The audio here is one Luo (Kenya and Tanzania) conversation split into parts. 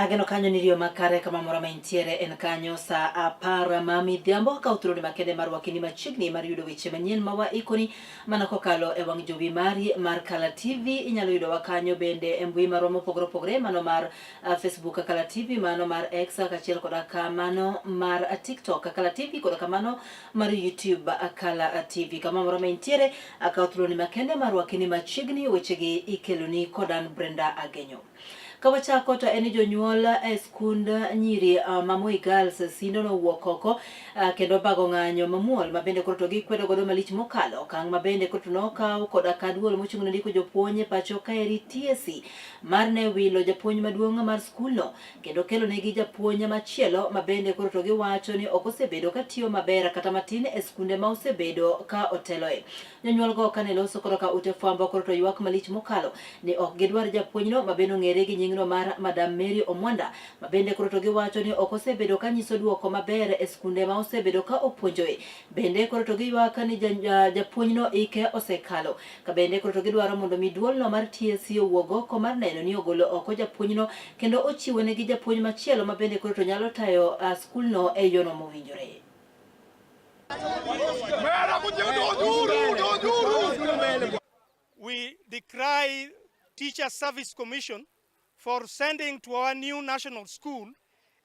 Ageno kanyo nirio makare kama mora maintiere en kanyo sa apara mami dhiambo ka utuloni makende marwakini machigni mar yudo weche manyien mawa ikoni mana kokalo e wang' jowi mari mar Kala TV. Inyalo yudo wakanyo bende e mbui marwa mopogore mano mar Facebook Kala TV, mano mar X kachiel koda kamano mar TikTok Kala TV koda kamano mar YouTube Kala TV. Kama mora maintiere aka utuloni makende marwakini machigni wechegi ikeloni kodan Brenda Agenyo. Kawachako to eni jonyuol e skund nyiri Mamoi Girls sindo no wuokoko kendo bago ng'anyo mamuol mabende koro to gikwedo godo malich mokalo kang mabende koro to nokaw koda kaduol mochung' ne ndiko jopuonje pacho kaeri TSC mar ne wilo japuonj maduong' mar skulno kendo kelo negi japuonj machielo mabende koro to giwacho ni ok osebedo katiyo maber kata matin e skunde ma osebedo ka oteloe. Jonyuol go kane loso koro ka ute fwambo koro to ywak malich mokalo ni ok gidwar japuonjno mabende ng'ere gi mar Madam Mary Omwanda mabende koro to giwacho ni ok osebedo ka nyiso duoko maber e skunde ma osebedo ka opuonjoe. Bende koro to giywak ni japuonjno ike osekalo ka bende koro to gidwaro mondo miduolno mar TSC owuog oko mar neno ni ogolo oko japuonjno kendo ochiwo negi japuonj machielo mabende koro to nyalo tayo skulno e yono mowinjore. We decry Teacher Service Commission for sending to our new national school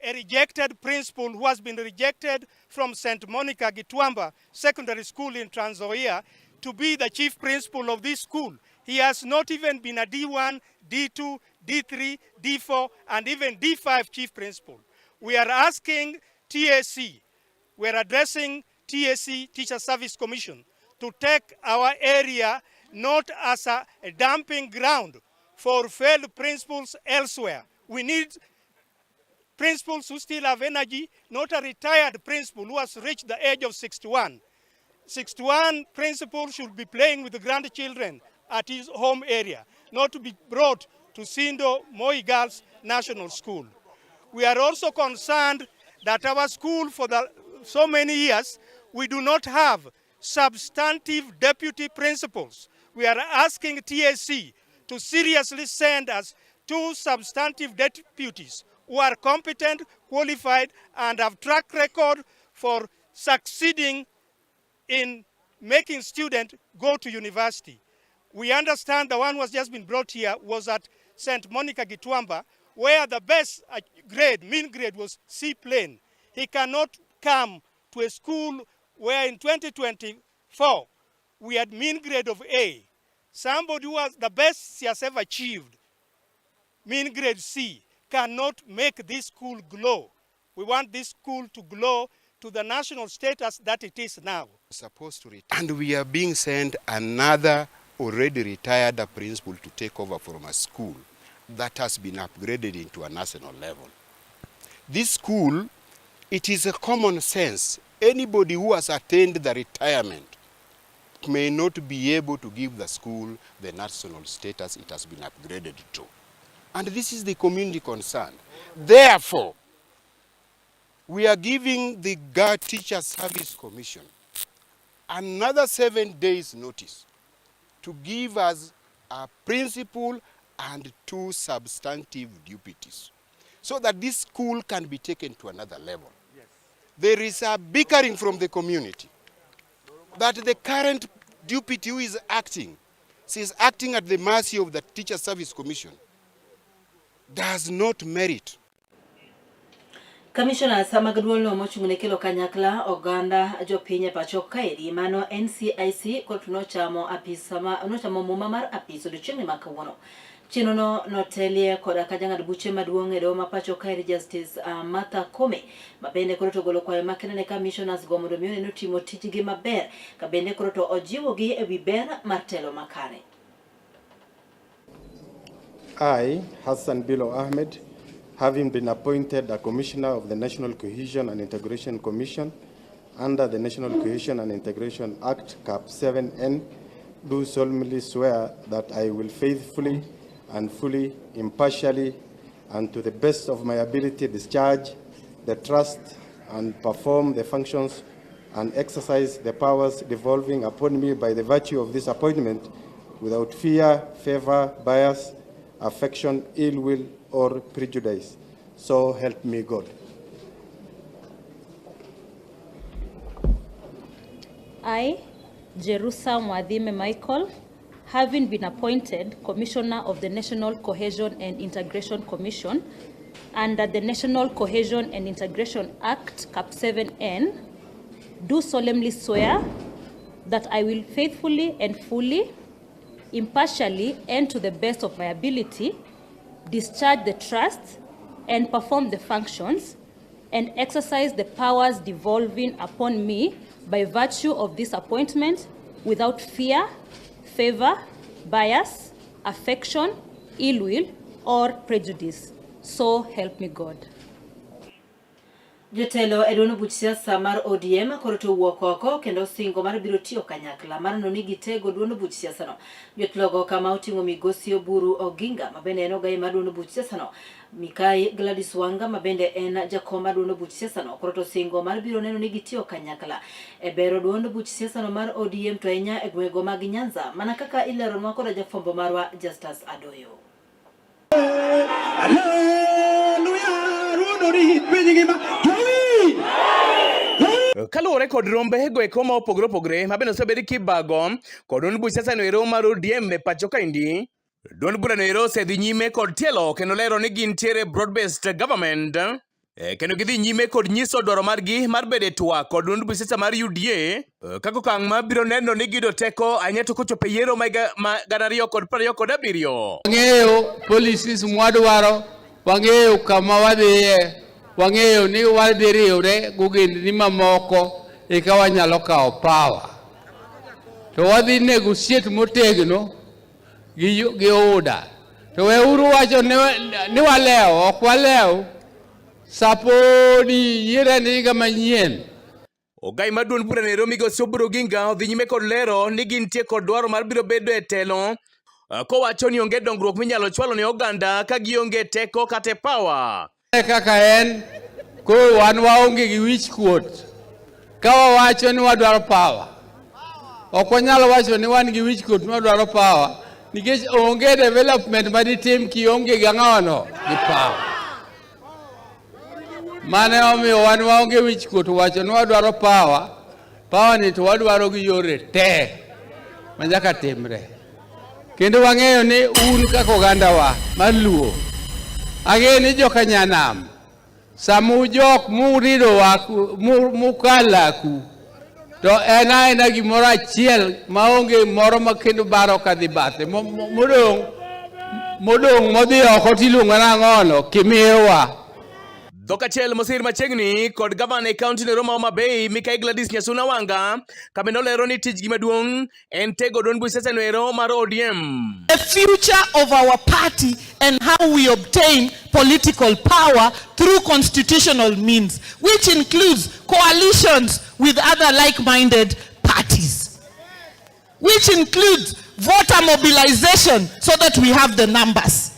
a rejected principal who has been rejected from St. Monica Gitwamba Secondary School in Trans Nzoia to be the chief principal of this school. He has not even been a D1, D2, D3, D4, and even D5 chief principal. We are asking TSC, we are addressing TSC, Teacher Service Commission, to take our area not as a dumping ground for failed principals elsewhere. We need principals who still have energy, not a retired principal who has reached the age of 61. 61 principal should be playing with the grandchildren at his home area, not to be brought to Sindo Moi Girls National School. We are also concerned that our school for so many years, we do not have substantive deputy principals. We are asking TSC to seriously send us 2 substantive deputies who are competent, qualified, and have track record for succeeding in making students go to university. We understand the one who has just been brought here was at St. Monica Gitwamba, where the best grade, mean grade, was C plain. He cannot come to a school where in 2024 we had mean grade of A. Somebody who has the best he has ever achieved, mean grade C, cannot make this school glow. We want this school to glow to the national status that it is now. Supposed to retire. And we are being sent another already retired principal to take over from a school that has been upgraded into a national level. This school, it is a common sense. Anybody who has attained the retirement may not be able to give the school the national status it has been upgraded to. And this is the community concern. Therefore, we are giving the Teacher Service Commission another 7 days notice to give us a principal and 2 substantive deputies so that this school can be taken to another level. Yes. There is a bickering from the community that the current deputy who is acting, she is acting at the mercy of the Teacher Service Commission, does not merit. Commissioner Samagadwol no mochung' ne kelo kanyakla oganda jopiny e pacho kaeri mano NCIC kod nochamo muma mar apis odiochieng' ma kawuono. Chinono notelie koda ka jang'ad buche maduong' e doho ma pacho kaeri Justice Martha Koome mabende koro to golo kwayo makende ne commissioners go mondo miyo notimo tijgi maber ka bende koro to ojiwogi e wi ber mar telo makare. I, Hassan Bilo Ahmed, having been appointed a Commissioner of the National Cohesion and Integration Commission under the National Cohesion and Integration Act, Cap 7N, do solemnly swear that I will faithfully and fully, impartially, and to the best of my ability discharge the trust and perform the functions and exercise the powers devolving upon me by the virtue of this appointment without fear, favor, bias, affection, ill will, or prejudice, So help me God. I, Jerusa Mwadhime Michael, having been appointed Commissioner of the National Cohesion and Integration Commission under the National Cohesion and Integration Act, Cap 7N, do solemnly swear that I will faithfully and fully, impartially, and to the best of my ability, discharge the trust and perform the functions and exercise the powers devolving upon me by virtue of this appointment without fear, favor, bias, affection, ill will, or prejudice. So help me God. Jotelo edono buch siasa mar ODM koro to wuok oko kendo singo mar biro tiyo kanyakla mar noni gitego duono buch siasa no. Jotlogo kama oting'o migosi Oburu Oginga mabende en ogai mar duono buch siasa no. Mikai Gladys Wanga mabende en jakom mar duono buch siasa no. Koro to singo mar biro neno ni gitiyo kanyakla e bero duono buch siasa no mar ODM to ahinya e gwego mag Nyanza mana kaka ileronwa koda jafwambo marwa Justus Adoyo. Kaluwore kod rombe goeko ma opogore opogore mabende osebedi kibago kod duond buch siasa noero mar ODM e pacho kaendi. Duond bura noero osedhi nyime kod tielo kendo lero ni gintiere broad based government kendo gidhi nyime kod nyiso dwaro margi mar bedo e twak kod duond buch siasa mar UDA kaka okang' mabiro neno ni gido teko ahinya to kochopo yiero ma 2027. Wang'eyo policies mwadwaro, wang'eyo kama wadhiye, wang'eyo ni wadhi riwre gogendni mamoko eka wanyalo kawo power. To wadhi negotiate motegno gi UDA. To weuru wacho ni walewo, ok walewo, saponi yiero en higa manyien. Ogai mar duond bura noero migosi Oburu Oginga odhi nyime kod lero ni gintie kod dwaro mar biro bedo e telo kowacho ni onge dongruok minyalo chwalo ne oganda ka gionge teko kata power. Kaka en ko wan waonge gi wich kuot ka wawacho ni wadwaro power. Ok wanyalo wacho ni wan gi wich kuot ni wadwaro power nikech onge development maditim kionge gi ang'ono gi power. Mane omiyo wan waonge wich kuot wacho ni wadwaro power. Power ni to wadwaro gi yore te manyaka timre. Kendo wang'eyo ni un kaka oganda wa mar Luo, ang'eyo ni joka Nyanam, samu jok murido waku, mukalaku, to en aena gimoro achiel maonge moro makendo baro kadhi bathe, modong modhi oko tiluongo nang'ono kimiwa. Dhok achiel mosir machiegni kod gavana e kaunti no Homa Bay Mikai Gladys Wanga kabende olero ni tijgi maduong' en tego duond buch siasa noero mar ODM. The future of our party and how we obtain political power through constitutional means, which includes coalitions with other like-minded parties, which includes voter mobilization so that we have the numbers.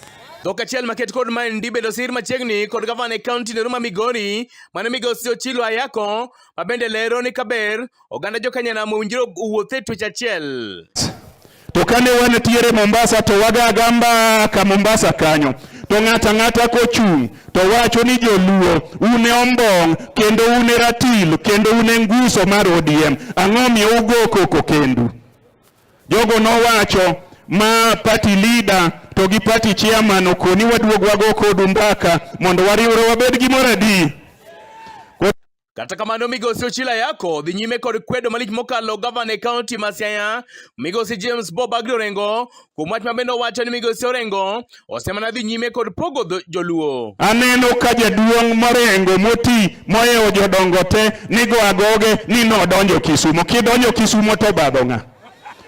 Dhok achiel maket kod maendi bende osir machiegni kod gavana e kaunti no ma Migori mane migosi Ochilo Ayako mabende lero ni kaber oganda jokanyanam owinjore owuoth e twech achiel. To kane wantiere Mombasa to waga gamba ka Mombasa kanyo to ng'ata kochung' to wacho ni joluo une ombong kendo une ratil kendo une nguso mar ODM ang'o miyo ugo koko kendu. Jogo nowacho ma party leader to gi party chairman okoni waduog wago kodu mbaka mondo wariwre wabed gimoro adi. Kata kamano migosi Ochilo Ayako dhi nyime kod kwedo malich mokalo gavana e kaunti ma Siaya migosi James Bob Agri Orengo kuom wach mabende owacho ni migosi Orengo osemana dhi nyime kod pogo joluo. Aneno ka jaduong' morengo moti moewo jodongo te nigo agoge ni nodonjo Kisumo. Kidonjo Kisumo to badho ng'a?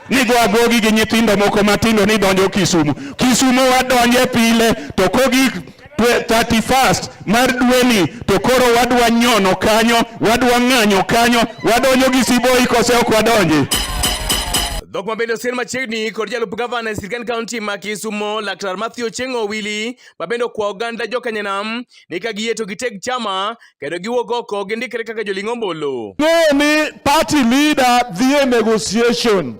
Nigo agogi gi nyithindo moko matindo ni donjo Kisumo. Kisumo wadonje pile to kogi 31st mar dweni to koro wadwa nyono kanyo, wadwa ng'anyo kanyo, wadonjo gi Siboi kose ok wadonje. Dhok mabende osir machiegni kod jalup gavana e sirkand kaunti ma Kisumo Laktar Matthew Chieng Owili mabende okwayo oganda jokanyanam ni ka giyie to giteg chama kendo giwuog oko gindikre kaka joling' ombulu. Ni party leader the negotiation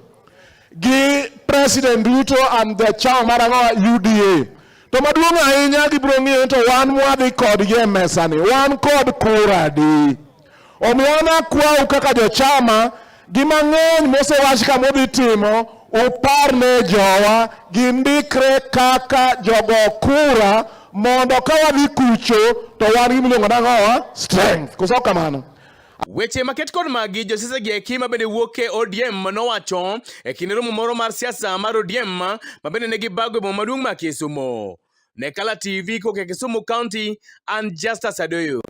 gi President Ruto and the chairman of UDA To maduong' ahinya gibiro ng'iyo to wan mwadhi kodgi e mesani, wan kod kura di. Omiyo nakwau kaka jochama, gima ng'eny mosewach ka modhi timo, upar ne jowa, gindikre kaka jogo kura, mondo ka wadhi kucho, to wan gimiluongo nang'owa strength. Koso kamano. Weche maket kod magi josiasa gi eki mabende wuok e ODM nowacho e kinde romo moro mar siasa mar ODM mabende ne gibago e boma maduong' ma Kisumu. Ne Kala TV kok e Kisumu County, an Justus Adoyo.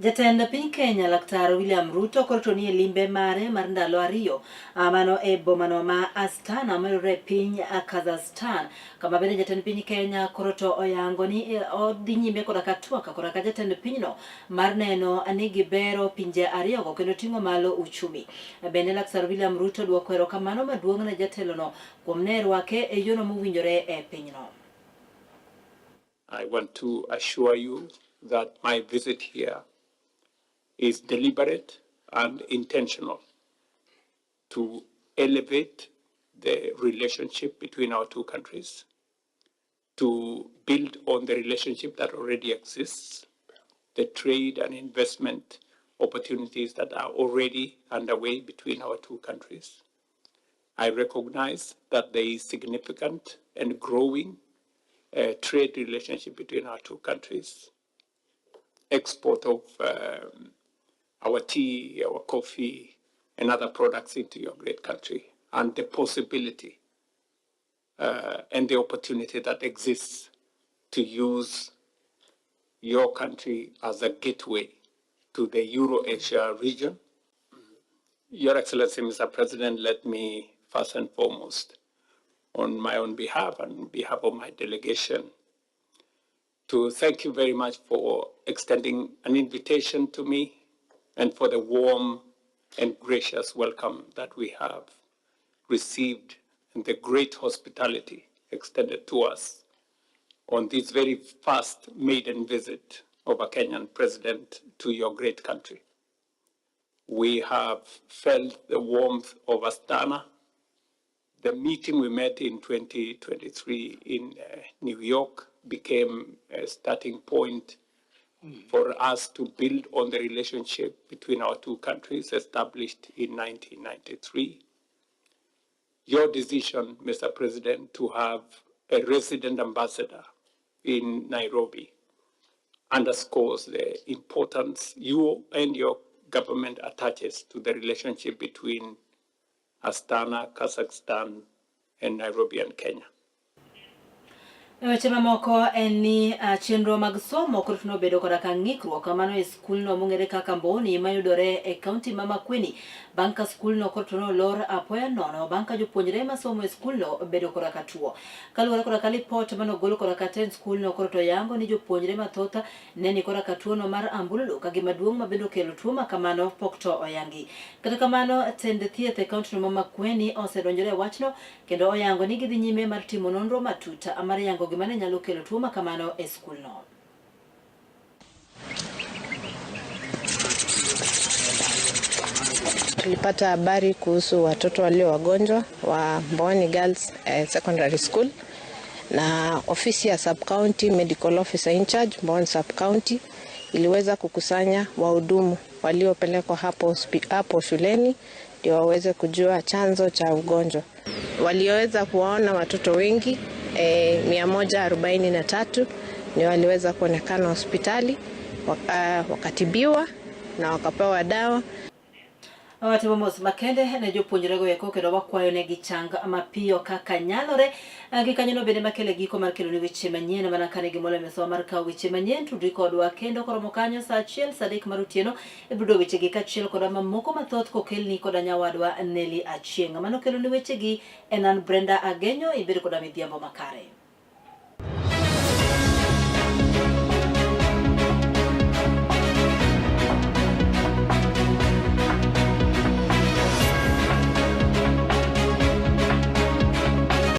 Jatend piny Kenya Laktar William Ruto koro ni e limbe mare mar ndalo ariyo mano e bomano ma Astana mayudore e piny Kazakhstan. Kama bende jatend piny Kenya koro to oyango ni odhi nyime koda ka twak koda ka jatend pinyno mar neno ni gibero pinje ariyogo kendo ting'o malo uchumi. Bende Laktar William Ruto duoko erokamano maduong' ne jatelono kuom ne rwake e yono mowinjore e pinyno. I want to assure you that my visit here is deliberate and intentional to elevate the relationship between our two countries, to build on the relationship that already exists, the trade and investment opportunities that are already underway between our two countries. I recognize that there is significant and growing trade relationship between our two countries. Export of our tea, our coffee, and other products into your great country, and the possibility and the opportunity that exists to use your country as a gateway to the Euro-Asia region. Your Excellency, Mr. President, let me first and foremost, on my own behalf and on behalf of my delegation, to thank you very much for extending an invitation to me and for the warm and gracious welcome that we have received and the great hospitality extended to us on this very first maiden visit of a Kenyan president to your great country. We have felt the warmth of Astana. The meeting we met in 2023 in New York became a starting point for us to build on the relationship between our two countries established in 1993. Your decision, Mr. President, to have a resident ambassador in Nairobi underscores the importance you and your government attaches to the relationship between Astana, Kazakhstan, and Nairobi and Kenya. Weche mamoko en ni chenro mag somo koro nobedo koda ka ng'ikruok kamano e skulno mong'ere kaka Mboni mayudore e kaunti ma Makueni. Bang' ka skulno koro nolor apoya nono bang' ka jopuonjre masomo e skulno bedo koda ka tuo. Kaluwore koda ka lipot manogolo koda ka tend skulno koro to yango ni jopuonjre mathoth ne ni koda ka tuono mar ambululu ka gima duong' mabende okelo tuo ma kamano pok to oyangi. Kata kamano tend thieth e kaunti no ma Makueni osedonjore e wachno kendo oyango ni gidhi nyime mar timo nonro matut mar yango gima ne nyalo kelo tuo ma kamano e skulno. Tulipata habari kuhusu watoto walio wagonjwa wa Mboni Girls Secondary School na ofisi ya Sub-County Medical Officer in Charge Mboni Sub-County iliweza kukusanya wahudumu waliopelekwa hapo shuleni ndio waweze kujua chanzo cha ugonjwa. Waliweza kuwaona watoto wengi 143 ndio waliweza kuonekana hospitali wakatibiwa na wakapewa dawa. Watimo mos makende ne jopuonjre go eko kendo wakwayo ne gichang mapiyo kaka nyalore gikanyono bende makele giko mar kelo ni weche manyien mana kane gimolo meso mar kawo weche manyien tudri kodwa kendo koromo kanyo saa 1 saa 3 mar otieno ibiro weche gi kachiel koda mamoko mathoth kokelni koda nyawadwa Nelly Chieng mano kelo ni weche gi enan Brenda Agenyo ibiro koda midhiambo makare.